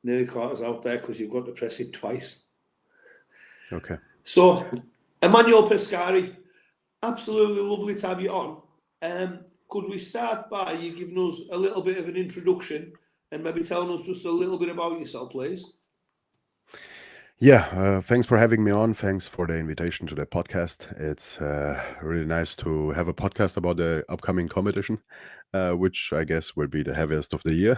nearly caught us out there because you've got to press it twice. Okay. So, Emanuel Pescari, absolutely lovely to have you on. Could we start by you giving us a little bit of an introduction and maybe telling us just a little bit about yourself, please? Yeah, thanks for having me on. Thanks for the invitation to the podcast. It's really nice to have a podcast about the upcoming competition, which I guess will be the heaviest of the year.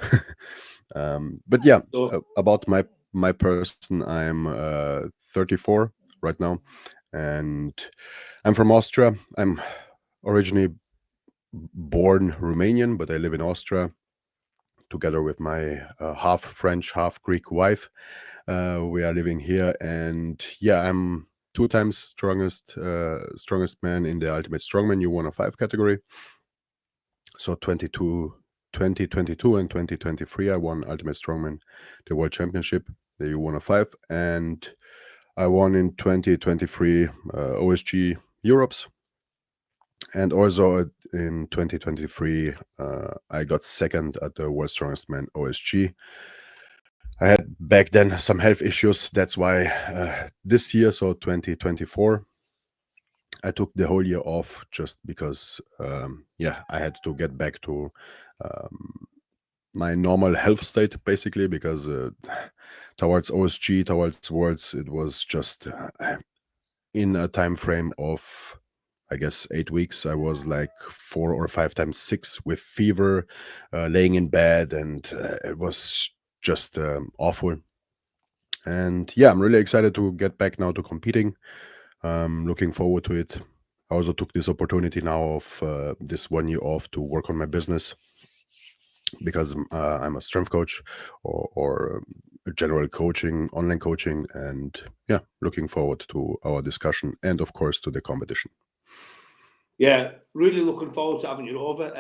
But yeah, So, about my person, I'm 34 right now, and I'm from Austria. I'm originally born Romanian, but I live in Austria together with my half French, half Greek wife. We are living here, and yeah, I'm two times strongest man in the Ultimate Strongman U105 category. So 2022 and 2023, I won Ultimate Strongman, the World Championship, the U105, and I won in 2023 OSG Europes. And also in 2023, I got second at the World Strongest Man OSG. I had back then some health issues. That's why this year, so 2024, I took the whole year off just because, I had to get back to my normal health state, basically, because towards OSG, towards Worlds, it was just in a time frame of, I guess, 8 weeks. I was like 4 or 5 times sick with fever, laying in bed, and it was just awful. And yeah, I'm really excited to get back now to competing. Looking forward to it. I also took this opportunity now of this 1 year off to work on my business because I'm a strength coach or general coaching, online coaching, and yeah, looking forward to our discussion and of course to the competition. yeah, really looking forward to having you over.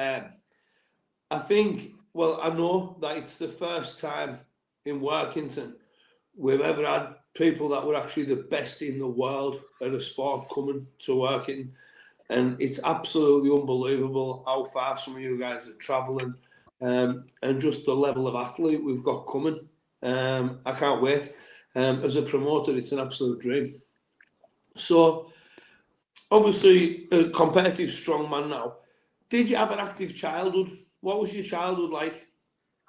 I think, well, I know that it's the first time in Workington we've ever had people that were actually the best in the world at a sport coming to Working. And it's absolutely unbelievable how far some of you guys are travelling, and just the level of athlete we've got coming. I can't wait. As a promoter, it's an absolute dream. So, obviously, a competitive strongman now. Did you have an active childhood? What was your childhood like?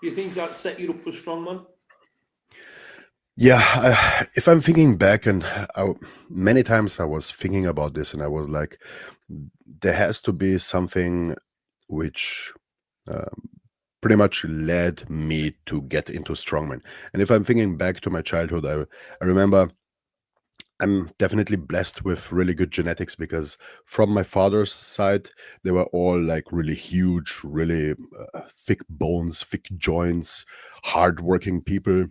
Do you think that set you up for strongman? Yeah, if I'm thinking back, and many times I was thinking about this, and I was like, there has to be something which pretty much led me to get into strongman. And if I'm thinking back to my childhood, I remember I'm definitely blessed with really good genetics because from my father's side, they were all like really huge, really thick bones, thick joints, hardworking people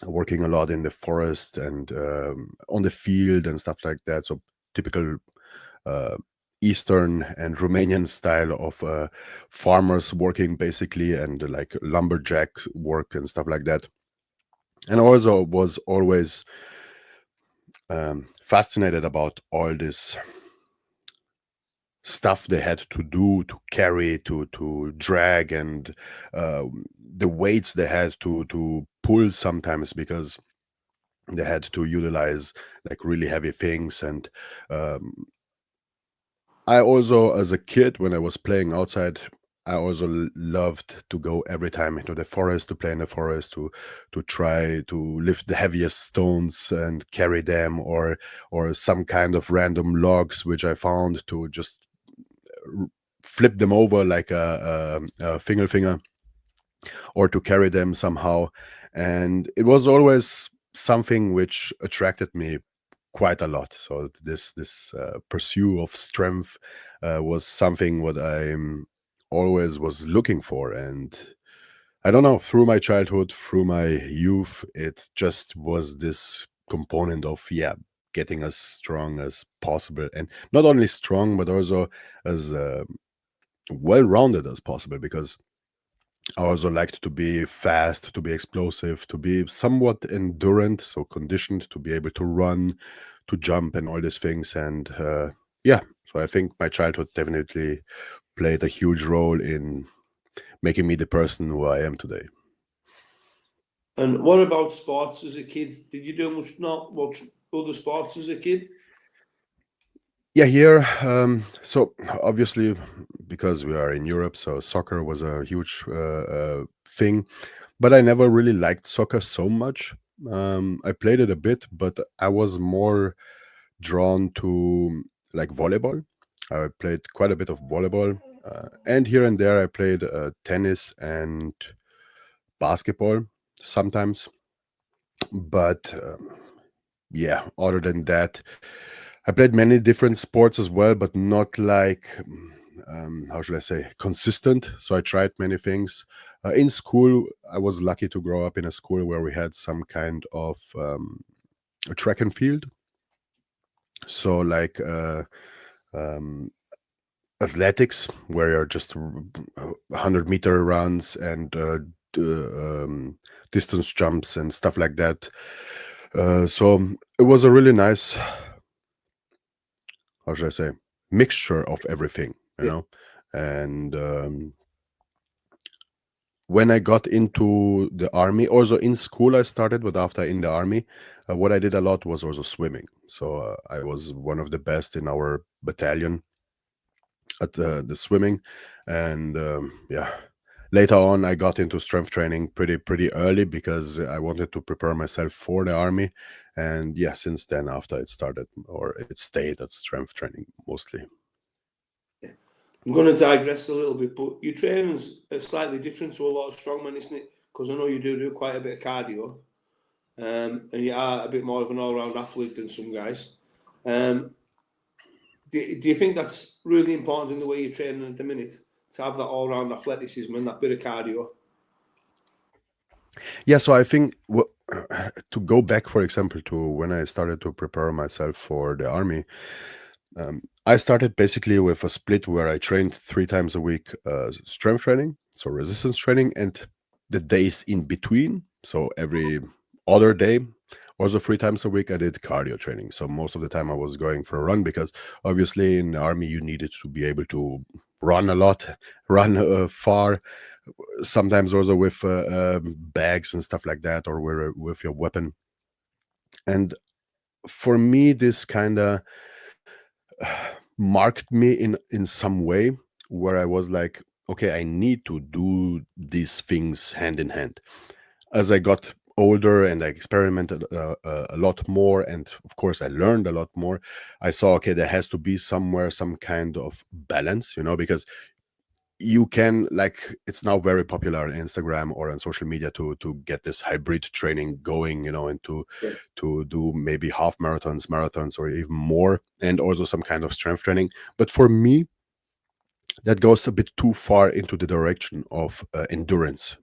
working a lot in the forest and on the field and stuff like that. So typical uh, Eastern and Romanian style of farmers working basically and like lumberjack work and stuff like that. And also was always fascinated about all this stuff they had to do to carry to drag and the weights they had to pull sometimes because they had to utilize like really heavy things. And um, I also, as a kid, when I was playing outside, I also loved to go every time into the forest to play in the forest to try to lift the heaviest stones and carry them, or some kind of random logs which I found to just r- flip them over like a finger, or to carry them somehow. And it was always something which attracted me quite a lot. So this pursuit of strength was something what I always was looking for. And I don't know, through my childhood, through my youth, it just was this component of, yeah, getting as strong as possible, and not only strong but also as well rounded as possible, because I also liked to be fast, to be explosive, to be somewhat endurant, so conditioned to be able to run, to jump, and all these things. And yeah, so I think my childhood definitely played a huge role in making me the person who I am today. And what about sports as a kid? Did you do much other sports as a kid? Yeah, here. So obviously, because we are in Europe, so soccer was a huge thing. But I never really liked soccer so much. I played it a bit, but I was more drawn to like volleyball. I played quite a bit of volleyball, and here and there I played tennis and basketball sometimes. But yeah, other than that, I played many different sports as well, but not like how should I say, consistent. So I tried many things. In school, I was lucky to grow up in a school where we had some kind of a track and field. So like um, athletics, where you're just 100-meter runs and distance jumps and stuff like that. So it was a really nice, how should I say, mixture of everything, you Yeah. know. And when I got into the army, also in school I started, but after in the army, what I did a lot was also swimming. So I was one of the best in our battalion at the swimming, and yeah. Later on, I got into strength training pretty early because I wanted to prepare myself for the army, and yeah, since then, after it started or it stayed at strength training mostly. I'm going to digress a little bit, but your training's slightly different to a lot of strongmen, isn't it? Because I know you do quite a bit of cardio, and you are a bit more of an all-round athlete than some guys. Um, do you think that's really important in the way you're training at the minute, to have that all-round athleticism and that bit of cardio? Yeah, so I think to go back, for example, to when I started to prepare myself for the army, I started basically with a split where I trained 3 times a week, strength training, so resistance training, and the days in between. So every other day, also 3 times a week, I did cardio training. So most of the time I was going for a run because obviously in the army you needed to be able to run a lot, run far, sometimes also with bags and stuff like that, or with your weapon. And for me, this kind of marked me in some way where I was like, okay, I need to do these things hand in hand. As I got older and I experimented a lot more, and of course I learned a lot more, I saw, okay, there has to be somewhere some kind of balance, because you can, like, it's now very popular on Instagram or on social media to get this hybrid training going, and Yeah. to do maybe half marathons or even more, and also some kind of strength training. But for me, that goes a bit too far into the direction of endurance,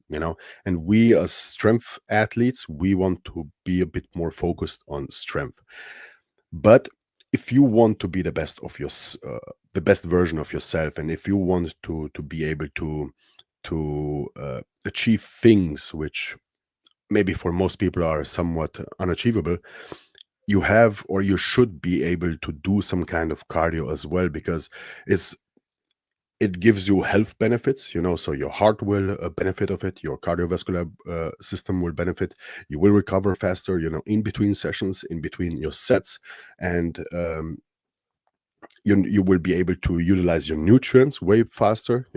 and we as strength athletes, we want to be a bit more focused on strength. But if you want to be the best of the best version of yourself, and if you want to be able to achieve things which maybe for most people are somewhat unachievable, you have, or you should be able to do some kind of cardio as well, because it gives you health benefits, so your heart will benefit of it, your cardiovascular system will benefit, you will recover faster, in between sessions, in between your sets, and you will be able to utilize your nutrients way faster,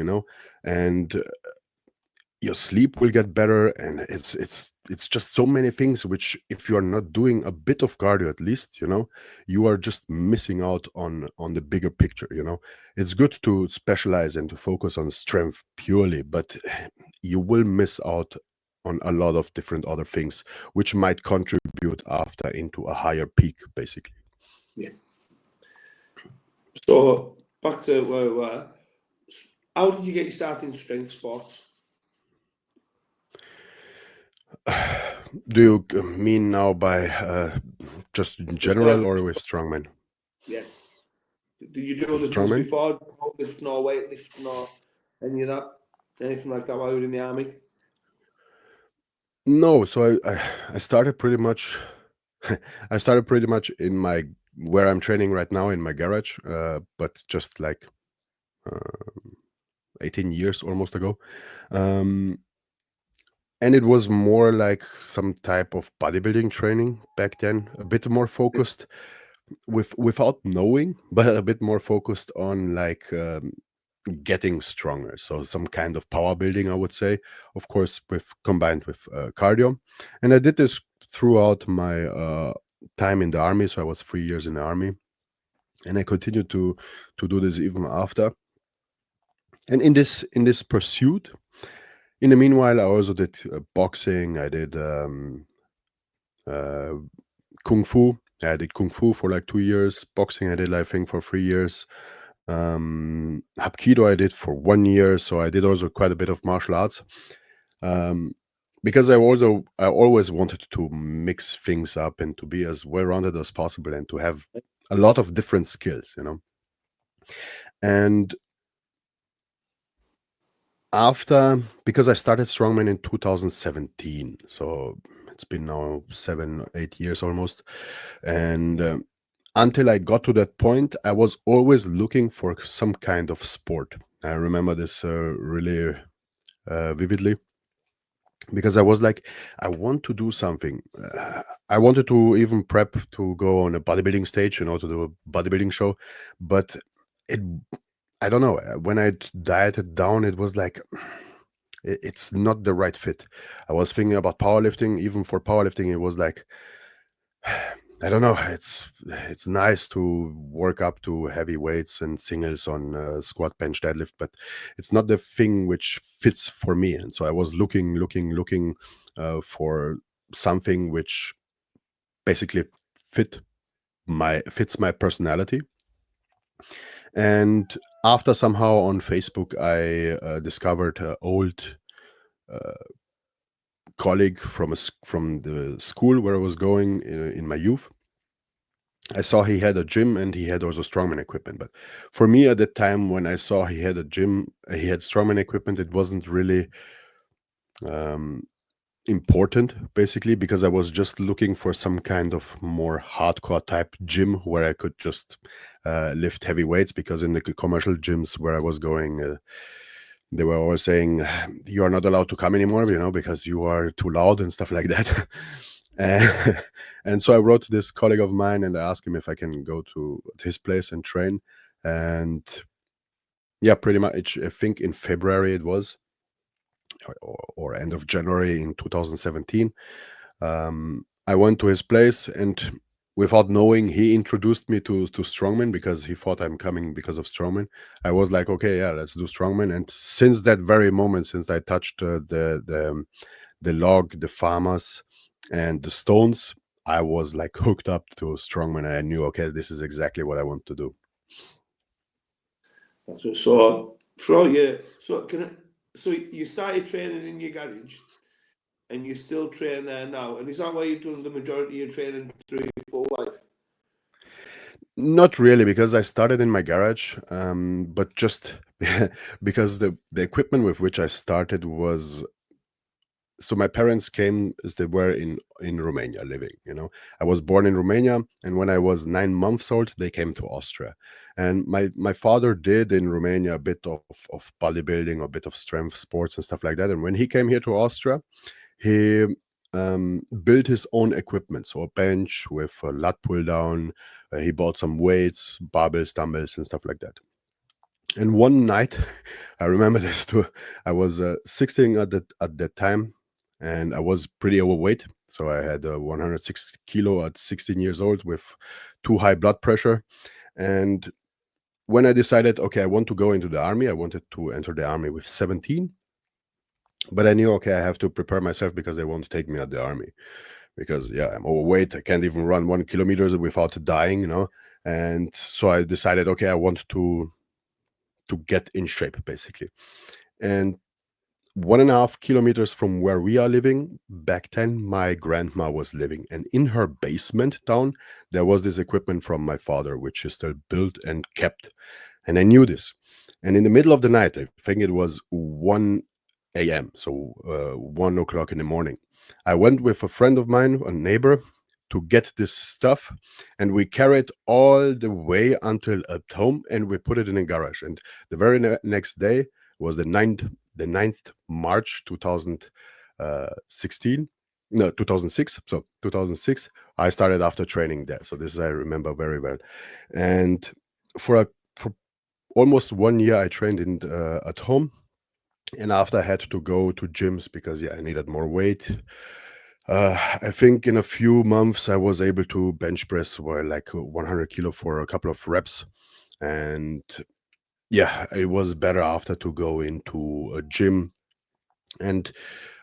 and your sleep will get better, and it's just so many things which, if you are not doing a bit of cardio at least, you are just missing out on the bigger picture. It's good to specialize and to focus on strength purely, but you will miss out on a lot of different other things which might contribute after into a higher peak, basically. Yeah. So back to where we were. How did you get your start in strength sports? Do you mean now by just in Just like, general, or with strongman? yeah. Did you do With other things strongman? before? Lifting or weightlifting or any of that? Anything like that while you were in the army? No, so I started pretty much I started pretty much in my where I'm training right now, in my garage, but just like uh, 18 years almost ago. Um, and it was more like some type of bodybuilding training back then, a bit more focused without knowing, but a bit more focused on like getting stronger. So some kind of power building, I would say, of course, with combined with cardio. And I did this throughout my time in the army. So I was 3 years in the army, and I continued to do this even after. And in this pursuit, in the meanwhile, I also did boxing. I did uh, kung fu. I did kung fu for like 2 years. Boxing I did, I think, for 3 years. Hapkido I did for 1 year. So I did also quite a bit of martial arts. Um, because I always wanted to mix things up and to be as well rounded as possible and to have a lot of different skills, you know. And after, because I started strongman in 2017, so it's been now 7 8 years almost, and until I got to that point, I was always looking for some kind of sport. I remember this really vividly, because I was like, I want to do something. I wanted to even prep to go on a bodybuilding stage, you know, to do a bodybuilding show, but it, I don't know. When I dieted down, it was like it's not the right fit. I was thinking about powerlifting. Even for powerlifting, it was like, I don't know. It's nice to work up to heavy weights and singles on squat, bench, deadlift, but it's not the thing which fits for me. And so I was looking for something which basically fit fits my personality. And after somehow on Facebook, I discovered an old uh, colleague from the school where I was going in my youth. I saw he had a gym and he had also strongman equipment. But for me at the time when I saw he had a gym, he had strongman equipment, it wasn't really um, important, basically, because I was just looking for some kind of more hardcore type gym where I could just lift heavy weights, because in the commercial gyms where I was going, they were always saying, you are not allowed to come anymore, you know, because you are too loud and stuff like that. and, and so I wrote to this colleague of mine and I asked him if I can go to his place and train. And yeah, pretty much, I think in February it was, or end of January in 2017. I went to his place, and without knowing, he introduced me to strongman because he thought I'm coming because of strongman. I was like, okay, yeah, let's do strongman. And since that very moment, since I touched the log, the farmers, and the stones, I was like hooked up to strongman. And I knew, okay, this is exactly what I want to do. That's what. So throughout your so you started training in your garage, and you still train there now. And is that why you've done the majority of your training through your full life? Not really, because I started in my garage, but just because the equipment with which I started was, so my parents came as they were in Romania living, you know. I was born in Romania, and when I was 9 months old, they came to Austria. And my father did in Romania a bit of bodybuilding, a bit of strength sports and stuff like that. And when he came here to Austria, he built his own equipment, so a bench with a lat pull down. He bought some weights, barbells, dumbbells, and stuff like that. And one night, I remember this too. I was 16 at that time, and I was pretty overweight. So I had 106 kilo at 16 years old with too high blood pressure. And when I decided, okay, I want to go into the army, I wanted to enter the army with 17. But I knew, okay, I have to prepare myself because they won't take me at the army. Because, yeah, I'm overweight. I can't even run 1 kilometer without dying, you know. And so I decided, okay, I want to get in shape, basically. And 1.5 kilometers from where we are living, back then, my grandma was living. And in her basement down, there was this equipment from my father, which is still built and kept. And I knew this. And in the middle of the night, I think it was 1 a.m., so 1 o'clock in the morning, I went with a friend of mine, a neighbor, to get this stuff, and we carried all the way until at home, and we put it in a garage. And the very next day was the 9th March 2017, 16, no, 2006. So 2006, I started after training there. So this I remember very well. And for almost 1 year, I trained in at home, and after I had to go to gyms because yeah, I needed more weight. I think in a few months I was able to bench press like 100 kilo for a couple of reps, and yeah, it was better after to go into a gym. And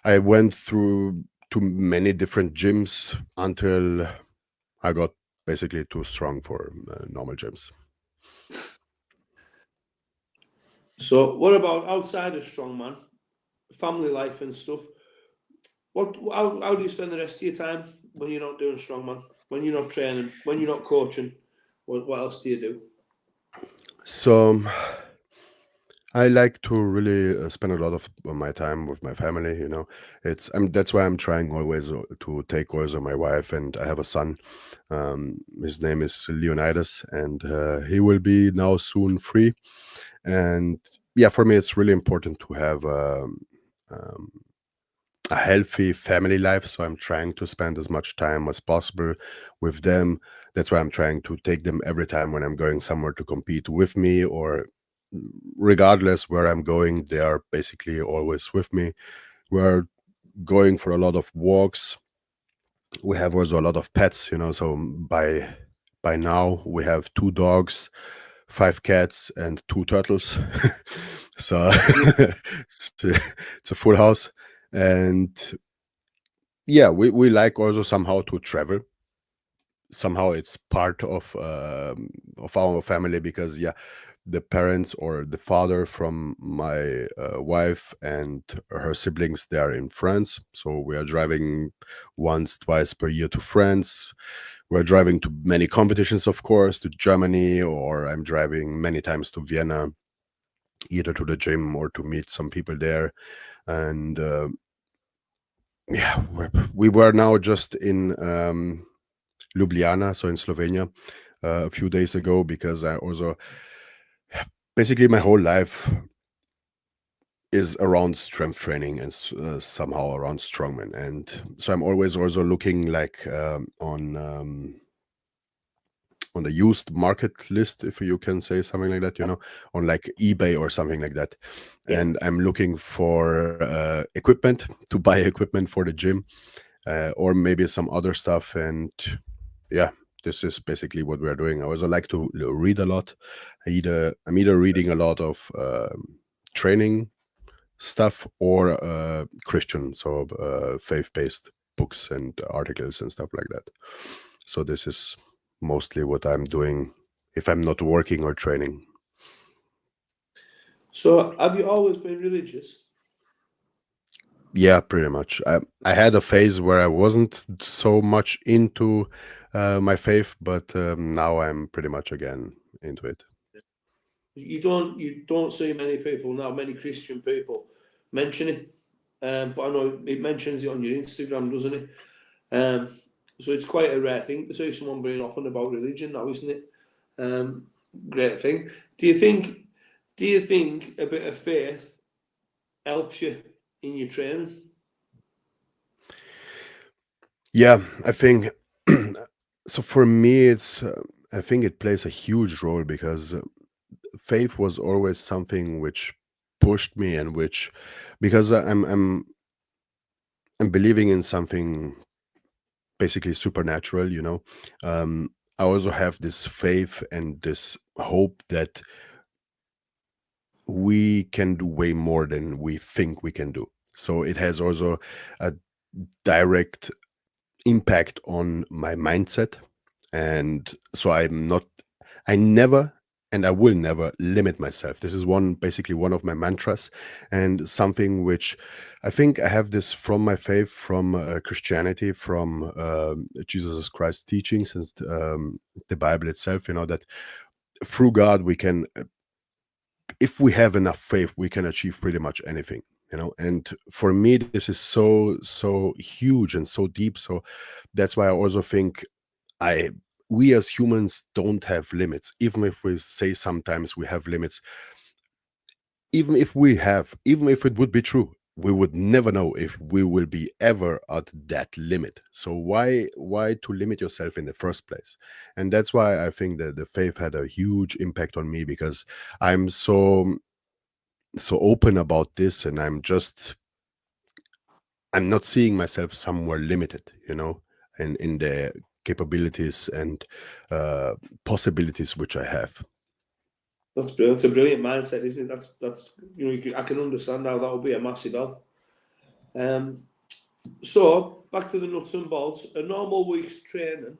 I went through to many different gyms until I got basically too strong for normal gyms. So, what about outside of strongman, family life and stuff? How do you spend the rest of your time when you're not doing strongman, when you're not training, when you're not coaching? What else do you do? So I like to really spend a lot of my time with my family. It's that's why I'm trying always to take also my wife, and I have a son. His name is Leonidas, and he will be now soon 3. And yeah, for me, it's really important to have um, a healthy family life. So I'm trying to spend as much time as possible with them. That's why I'm trying to take them every time when I'm going somewhere to compete with me, or regardless where I'm going, they are basically always with me. We're going for a lot of walks. We have also a lot of pets, so by now we have 2 dogs, 5 cats, and 2 turtles. So it's a full house. And yeah, we like also somehow to travel. Somehow it's part of our family, because yeah, the parents or the father from my wife and her siblings, they are in France, so we are driving once twice per year to France. We're driving to many competitions, of course, to Germany, or I'm driving many times to Vienna, either to the gym or to meet some people there. And yeah, we were now just in Ljubljana, so in Slovenia, a few days ago, because I also basically my whole life is around strength training and somehow around strongman, and so I'm always also looking like on the used market list, if you can say something like that, on like eBay or something like that. Yeah. And I'm looking for equipment to buy equipment for the gym, or maybe some other stuff. And yeah, this is basically what we're doing. I also like to read a lot. I'm either reading a lot of training stuff, or Christian, so faith-based books and articles and stuff like that. So this is mostly what I'm doing if I'm not working or training. So, have you always been religious? Yeah, pretty much. I had a phase where I wasn't so much into my faith, but now I'm pretty much again into it. You don't see many people now, many Christian people mention it. But I know it mentions it on your Instagram, doesn't it? Um, so it's quite a rare thing to see someone being open about religion now, isn't it? Um, Great thing. Do you think? Do you think a bit of faith helps you in your training? Yeah, I think so. For me, I think it plays a huge role, because faith was always something which pushed me, and which, because I'm believing in something basically supernatural. I also have this faith and this hope that we can do way more than we think we can do. So it has also a direct impact on my mindset. And so I never, and I will never limit myself. This is basically one of my mantras, and something which I think I have this from my faith, from Christianity, from Jesus Christ's teachings, and the Bible itself, that through God we can, if we have enough faith, we can achieve pretty much anything. And for me, this is so huge and so deep. So that's why I also think I we as humans don't have limits. Even if we say sometimes we have limits, even if it would be true, we would never know if we will be ever at that limit. So why to limit yourself in the first place? And that's why I think that the faith had a huge impact on me, because I'm so open about this, and I'm not seeing myself somewhere limited, in the capabilities and possibilities which I have. That's brilliant. It's a brilliant mindset, isn't it? That's I can understand how that would be a massive help. So back to the nuts and bolts. A normal week's training,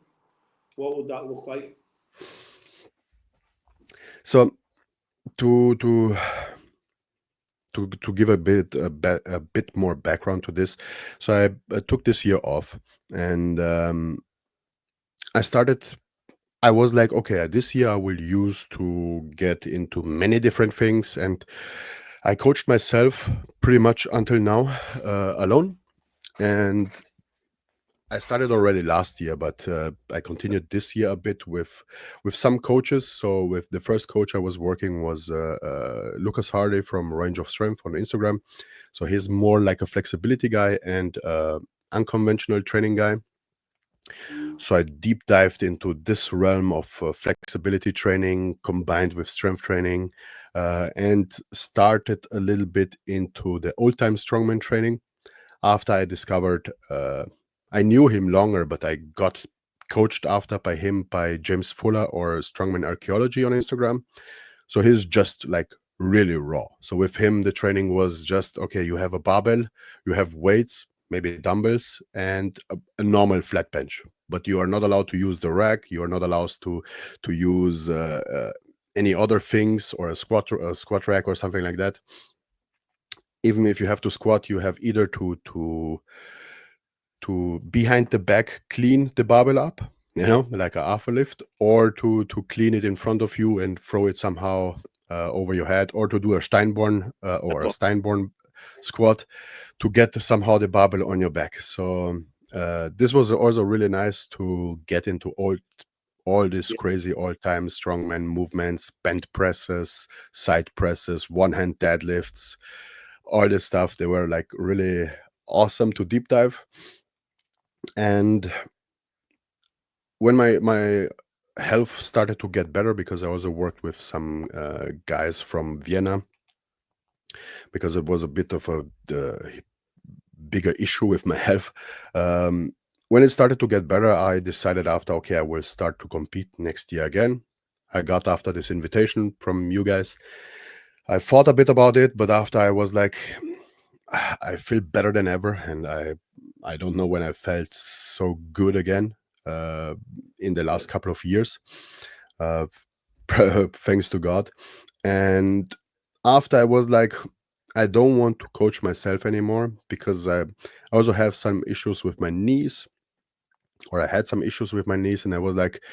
what would that look like? So to to to give a bit more background to this, so I took this year off, and I was like, okay, this year I will use to get into many different things, and I coached myself pretty much until now alone. And I started already last year, but I continued this year a bit with some coaches. So with the first coach I was working was Lucas Hardy from Range of Strength on Instagram. So he's more like a flexibility guy and unconventional training guy. So I deep dived into this realm of flexibility training combined with strength training, and started a little bit into the old time strongman training. After I discovered, I knew him longer, but I got coached after by him, by James Fuller or Strongman Archaeology on Instagram. So he's just like really raw. So with him, the training was just, okay, you have a barbell, you have weights, maybe dumbbells, and a normal flat bench. But you are not allowed to use the rack. You are not allowed to use any other things, or a squat rack or something like that. Even if you have to squat, you have either to behind the back clean the barbell up, like a half lift, or to clean it in front of you and throw it somehow over your head, or to do a Steinborn squat to get somehow the barbell on your back. So this was also really nice to get into all these crazy all-time strongman movements, bent presses, side presses, one-hand deadlifts, all this stuff. They were like really awesome to deep dive. And when my health started to get better, because I also worked with some guys from Vienna, because it was a bit of a bigger issue with my health. When it started to get better, I decided after, okay, I will start to compete next year again. I got after this invitation from you guys. I thought a bit about it, but after I was like, I feel better than ever, and I don't know when I felt so good again in the last couple of years, uh, thanks to God. And after I was like, I don't want to coach myself anymore, because I also have some issues with my knees, or I had some issues with my knees, and I was like,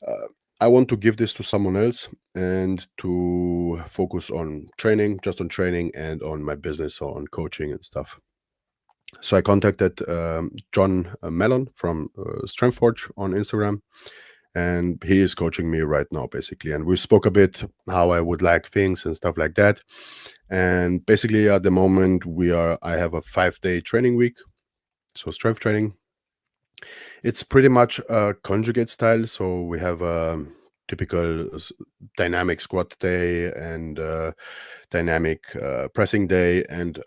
uh, I want to give this to someone else and to focus on training, just on training, and on my business, so on coaching and stuff. So I contacted John Mellon from Strengthforge on Instagram, and he is coaching me right now, basically. And we spoke a bit how I would like things and stuff like that. And basically, at the moment, I have a 5-day training week, so strength training. It's pretty much a conjugate style. So we have a typical dynamic squat day, and dynamic pressing day, and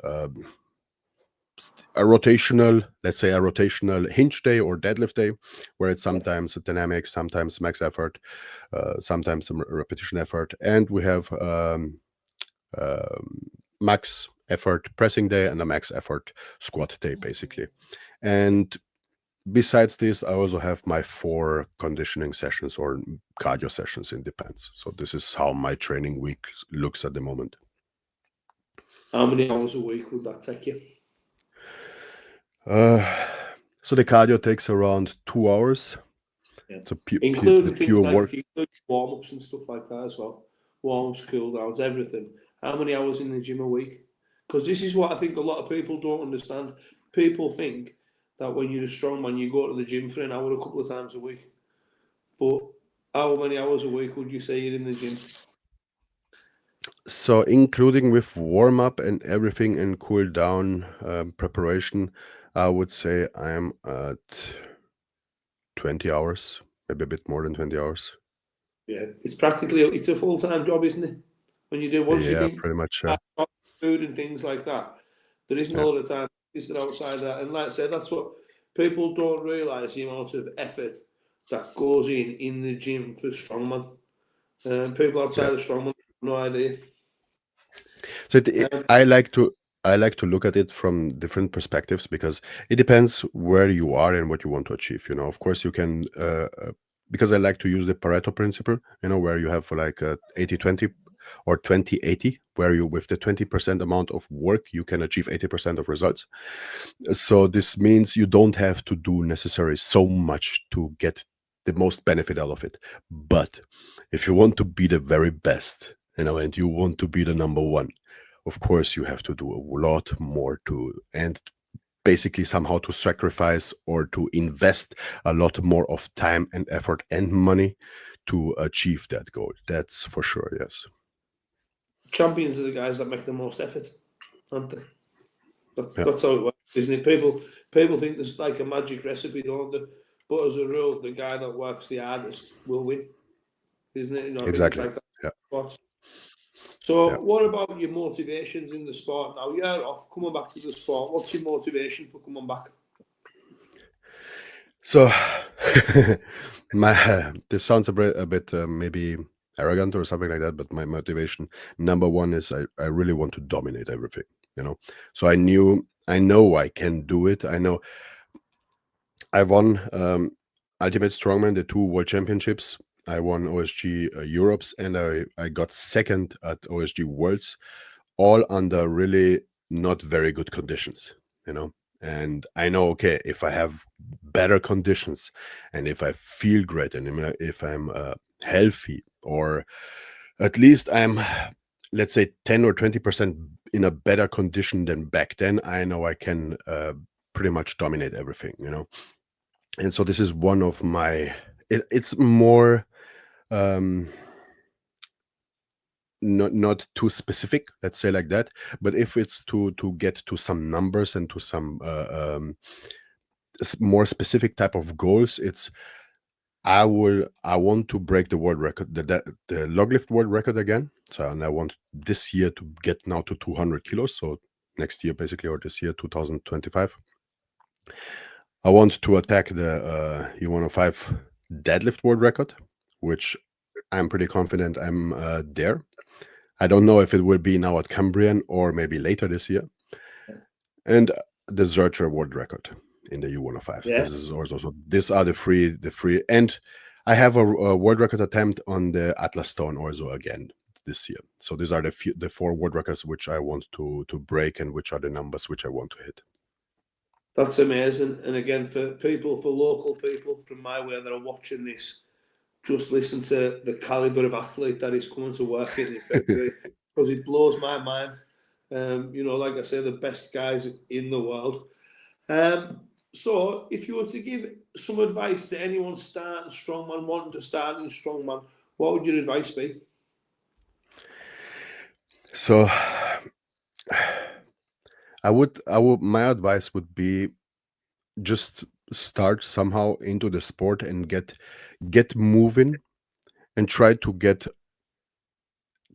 let's say a rotational hinge day or deadlift day, where it's sometimes dynamic, sometimes max effort, sometimes some repetition effort. And we have max effort pressing day and a max effort squat day, basically. And besides this, I also have my 4 conditioning sessions or cardio sessions, it depends. So this is how my training week looks at the moment. How many hours a week would that take you? So the cardio takes around 2 hours. Yeah. So Including the things pure like work. if you do warm-ups and stuff like that as well. Warm-ups, cool-downs, everything. How many hours in the gym a week? Because this is what I think a lot of people don't understand. People think that when you're a strongman, you go to the gym for an hour a couple of times a week. But how many hours a week would you say you're in the gym? So including with warm up and everything and cool down preparation, I would say I'm at 20 hours, maybe a bit more than 20 hours. Yeah, it's practically it's a full time job, isn't it? When you do once you Yeah, think pretty much. about food and things like that, there isn't a Yeah, lot of time is there outside that. And like I said, that's what people don't realise the amount of effort that goes in the gym for strongman. People yeah. outside of strongman have no idea. So Um, I like to look at it from different perspectives because it depends where you are and what you want to achieve. You know, of course, you can because I like to use the Pareto principle. You know, where you have like a 80-20 or 20-80, where you with the 20% amount of work you can achieve 80% of results. So this means you don't have to do necessarily so much to get the most benefit out of it. But if you want to be the very best, you know, and you want to be the number one, of course you have to do a lot more to and basically somehow to sacrifice or to invest a lot more of time and effort and money to achieve that goal. That's for sure, yes. Champions are the guys that make the most effort, aren't they? Yeah, That's how it works, isn't it? People think there's like a magic recipe, don't they? But as a rule, the guy that works the hardest will win, isn't it? You know, I think it's exactly. like that. Yeah, yeah. So, what about your motivations in the sport now? You're off coming back to the sport. What's your motivation for coming back? So, my this sounds a bit maybe arrogant or something like that, but my motivation number one is I really want to dominate everything. You know, so I know I can do it. I know I won Ultimate Strongman, the two World Championships. I won OSG Europes, and I got second at OSG Worlds, all under really not very good conditions, you know. And I know, okay, if I have better conditions, and if I feel great, and if I'm healthy, or at least I'm, let's say, 10 or 20% in a better condition than back then, I know I can pretty much dominate everything, you know. And so this is one of my. It's more. Um, not too specific, let's say like that, but if it's to get to some numbers and to some more specific type of goals, it's I want to break the world record, the log lift world record again. So, and I want this year to get now to 200 kilos, so next year basically, or this year 2025. I want to attack the U105 deadlift world record, which I'm pretty confident I'm there. I don't know if it will be now at Cambrian or maybe later this year. And the Zurcher world record in the U105. Yeah, This is also so these are the free, and I have a world record attempt on the Atlas Stone also again this year. So these are the four world records which I want to break and which are the numbers which I want to hit. that's amazing. And again, for local people from my way that are watching this, just listen to the caliber of athlete that is coming to work in February because it blows my mind. You know, like I say, the best guys in the world. So, if you were to give some advice to anyone starting strongman, wanting to start in strongman, what would your advice be? So my advice would be just start somehow into the sport and get moving and try to get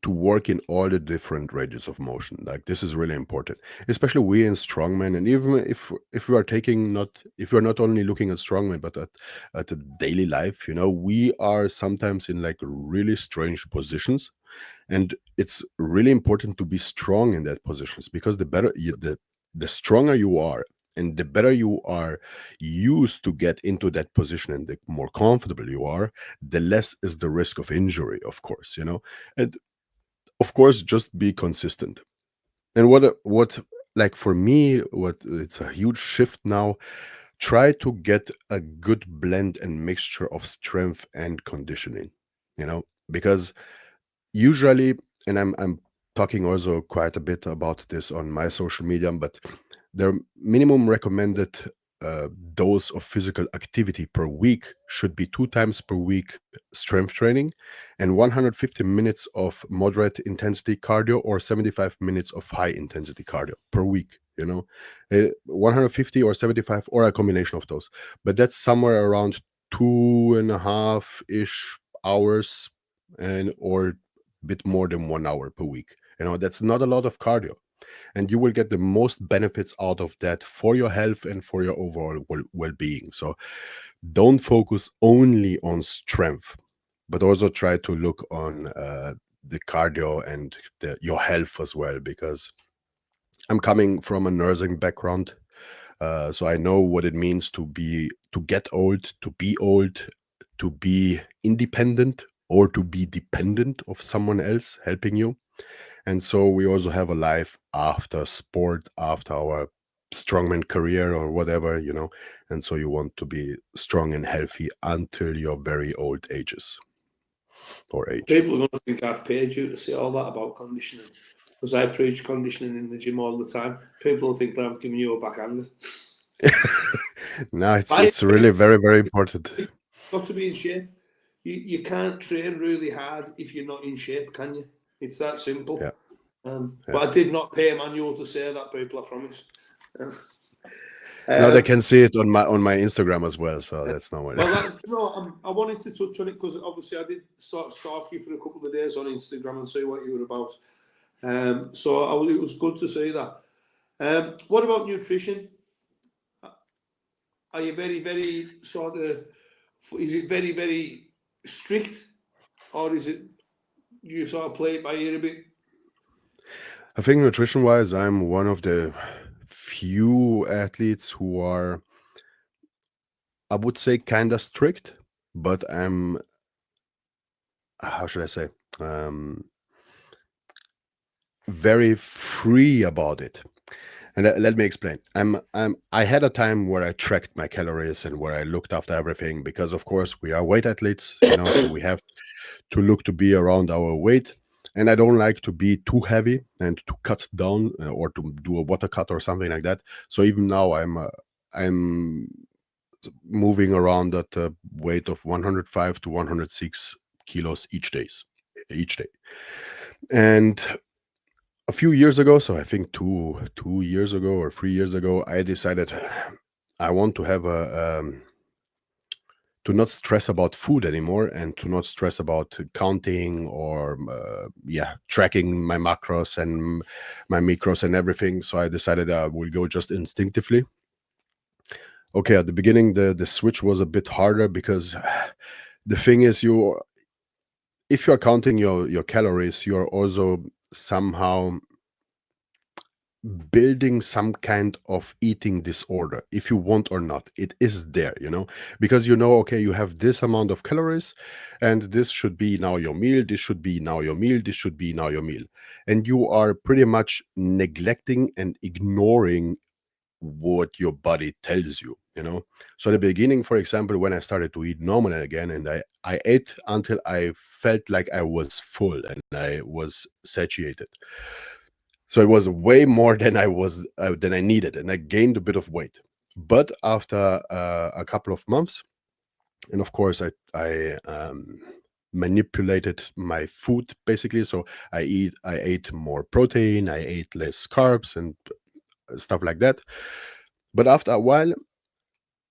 to work in all the different ranges of motion. Like this is really important, especially we in strongman. And even if we are taking not if we are not only looking at strongman but at the daily life, you know, we are sometimes in like really strange positions, and it's really important to be strong in that positions because the stronger you are and the better you are used to get into that position and the more comfortable you are, the less is the risk of injury, of course, you know. And of course just be consistent. And what like for me, what it's a huge shift now, try to get a good blend and mixture of strength and conditioning, you know, because usually, and I'm talking also quite a bit about this on my social media, but their minimum recommended dose of physical activity per week should be 2 times per week strength training and 150 minutes of moderate intensity cardio or 75 minutes of high intensity cardio per week. 150 or 75 or a combination of those, but that's somewhere around 2.5 ish hours and or bit more than 1 hour per week. That's not a lot of cardio, and you will get the most benefits out of that for your health and for your overall well-being. So don't focus only on strength, but also try to look on the cardio and your health as well, because I'm coming from a nursing background. So I know what it means to get old, to be independent, or to be dependent of someone else helping you. And so we also have a life after sport, after our strongman career or whatever. And so you want to be strong and healthy until your very old ages or age. People are going to think I've paid you to say all that about conditioning, because I preach conditioning in the gym all the time. People will think that I'm giving you a backhand. No, it's really very, very important. You've got to be in shape. You can't train really hard if you're not in shape, can you? It's that simple. Yeah. But I did not pay Emanuel to say that, people, I promise. Now they can see it on my Instagram as well, so that's normal. Well, I wanted to touch on it because obviously I did stalk you for a couple of days on Instagram and see what you were about. So it was good to see that. What about nutrition? Are you very, very sort of? Is it very, very strict, or is it you sort of play it by ear a bit? I think nutrition-wise, I'm one of the few athletes who are, I would say, kind of strict, but I'm, how should I say, very free about it. And let me explain. I had a time where I tracked my calories and where I looked after everything, because of course we are weight athletes, so we have to look to be around our weight. And I don't like to be too heavy and to cut down or to do a water cut or something like that. So even now I'm moving around at a weight of 105 to 106 kilos each day. And a few years ago, so I think 2 years ago or 3 years ago, I decided I want to have to not stress about food anymore, and to not stress about counting or tracking my macros and my micros and everything. So I decided I will go just instinctively. Okay, at the beginning the switch was a bit harder, because the thing is, if you're counting your calories, you're also somehow building some kind of eating disorder. If you want or not, it is there, because okay, you have this amount of calories, and this should be now your meal, this should be now your meal, this should be now your meal, and you are pretty much neglecting and ignoring what your body tells you. So at the beginning, for example, when I started to eat normal again, and I ate until I felt like I was full and I was satiated. So it was way more than I needed, and I gained a bit of weight. But after a couple of months, and of course I manipulated my food basically. So I ate more protein, I ate less carbs and stuff like that. But after a while,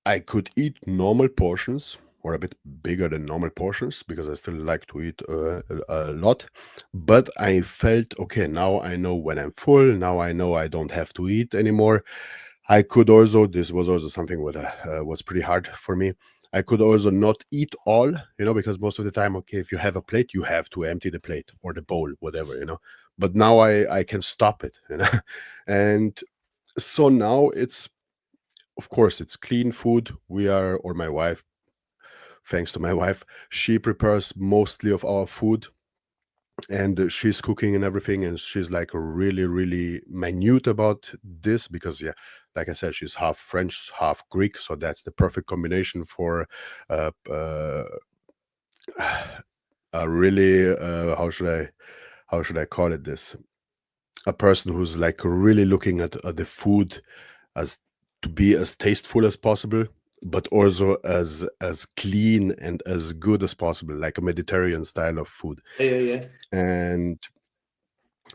I could eat normal portions, or a bit bigger than normal portions, because I still like to eat a lot. But I felt, okay, now I know when I'm full. Now I know I don't have to eat anymore. I could also, this was also something that was pretty hard for me. I could also not eat all, because most of the time, okay, if you have a plate, you have to empty the plate or the bowl, whatever. But now I can stop it. And so now of course, it's clean food. Or my wife, thanks to my wife, she prepares mostly of our food, and she's cooking and everything. And she's like really, really minute about this, because, yeah, like I said, she's half French, half Greek. So that's the perfect combination for a really, how should I call it this? A person who's like really looking at the food as to be as tasteful as possible, but also as clean and as good as possible, like a Mediterranean style of food. Yeah. And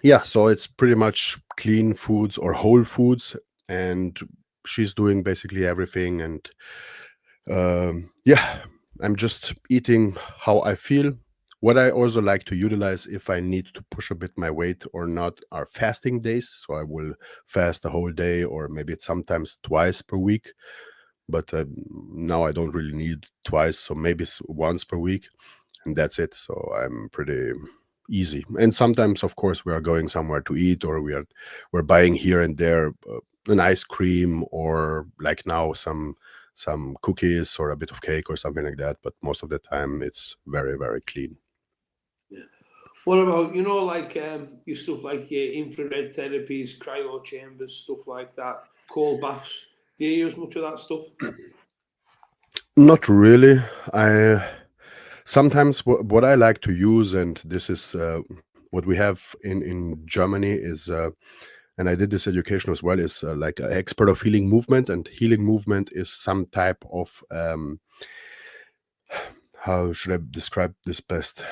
yeah, so it's pretty much clean foods or whole foods, and she's doing basically everything. And yeah, I'm just eating how I feel. What I also like to utilize if I need to push a bit my weight or not are fasting days. So I will fast a whole day, or maybe it's sometimes twice per week. But now I don't really need twice, so maybe once per week, and that's it. So I'm pretty easy. And sometimes, of course, we are going somewhere to eat, or we're buying here and there an ice cream, or like now some cookies or a bit of cake or something like that. But most of the time, it's very, very clean. Yeah. What about, like your stuff like your infrared therapies, cryo chambers, stuff like that, cold baths? Do you use much of that stuff? Not really. I sometimes what I like to use, and this is what we have in Germany is, and I did this education as well, is like an expert of healing movement, and healing movement is some type of how should I describe this best?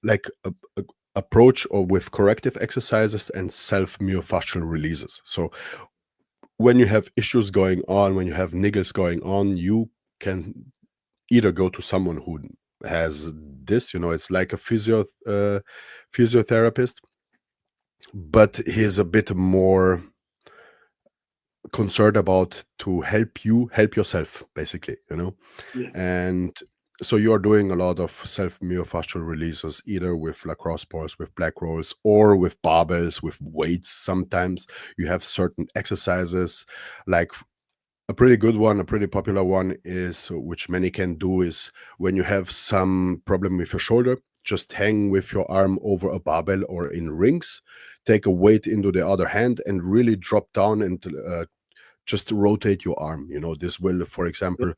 Like a approach or with corrective exercises and self myofascial releases. So when you have issues going on, when you have niggles going on, you can either go to someone who has this, it's like a physiotherapist, but he's a bit more concerned about to help you help yourself, basically. Yeah. And so you're doing a lot of self myofascial releases, either with lacrosse balls, with black rolls, or with barbells, with weights. Sometimes you have certain exercises, like a pretty good one, a pretty popular one is, which many can do, is when you have some problem with your shoulder, just hang with your arm over a barbell or in rings, take a weight into the other hand and really drop down and just rotate your arm. This will, for example,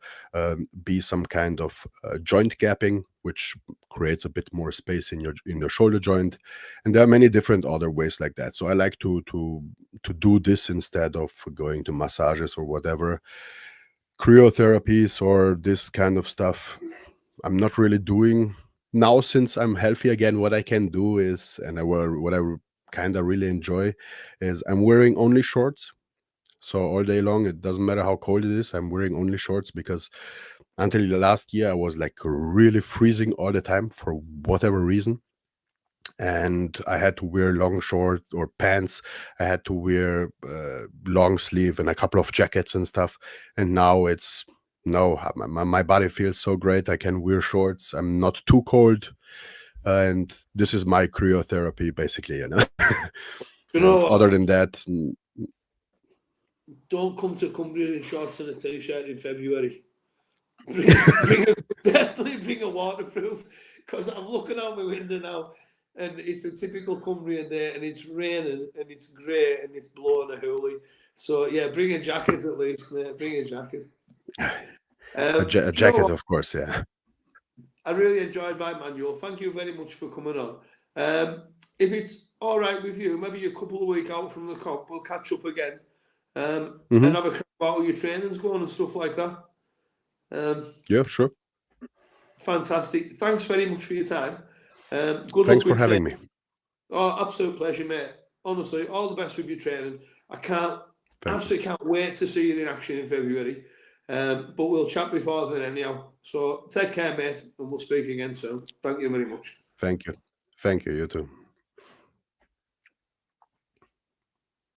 be some kind of joint gapping, which creates a bit more space in your shoulder joint. And there are many different other ways like that. So I like to do this instead of going to massages or whatever. Cryotherapies or this kind of stuff, I'm not really doing now, since I'm healthy again. What I can do is, and what I kind of really enjoy is, I'm wearing only shorts. So all day long, it doesn't matter how cold it is, I'm wearing only shorts, because until last year I was like really freezing all the time for whatever reason. And I had to wear long shorts or pants. I had to wear long sleeve and a couple of jackets and stuff. And now it's no, my body feels so great. I can wear shorts. I'm not too cold. And this is my cryotherapy, basically. You know And what? other than that, Don't come to Cumbria in shorts and a t-shirt in February. Definitely bring a waterproof, because I'm looking out my window now and it's a typical Cumbrian day and it's raining and it's grey and it's blowing a hoolie. So yeah, bring a jacket at least, mate. Bring a jacket. a Do you know jacket, what? of course, yeah. I really enjoyed that, Manuel. Thank you very much for coming on. If it's all right with you, maybe a couple of weeks out from the comp, we'll catch up again and Hmm. have a chat about how your training's going and stuff like that. Yeah, sure. Fantastic. Thanks very much for your time. Good Thanks luck for with having training. me. Oh, absolute pleasure, mate. Honestly, all the best with your training. I Thank you. absolutely can't wait to see you in action in February. But we'll chat before then anyhow. So take care, mate, and we'll speak again soon. Thank you very much. Thank you. Thank you. You too.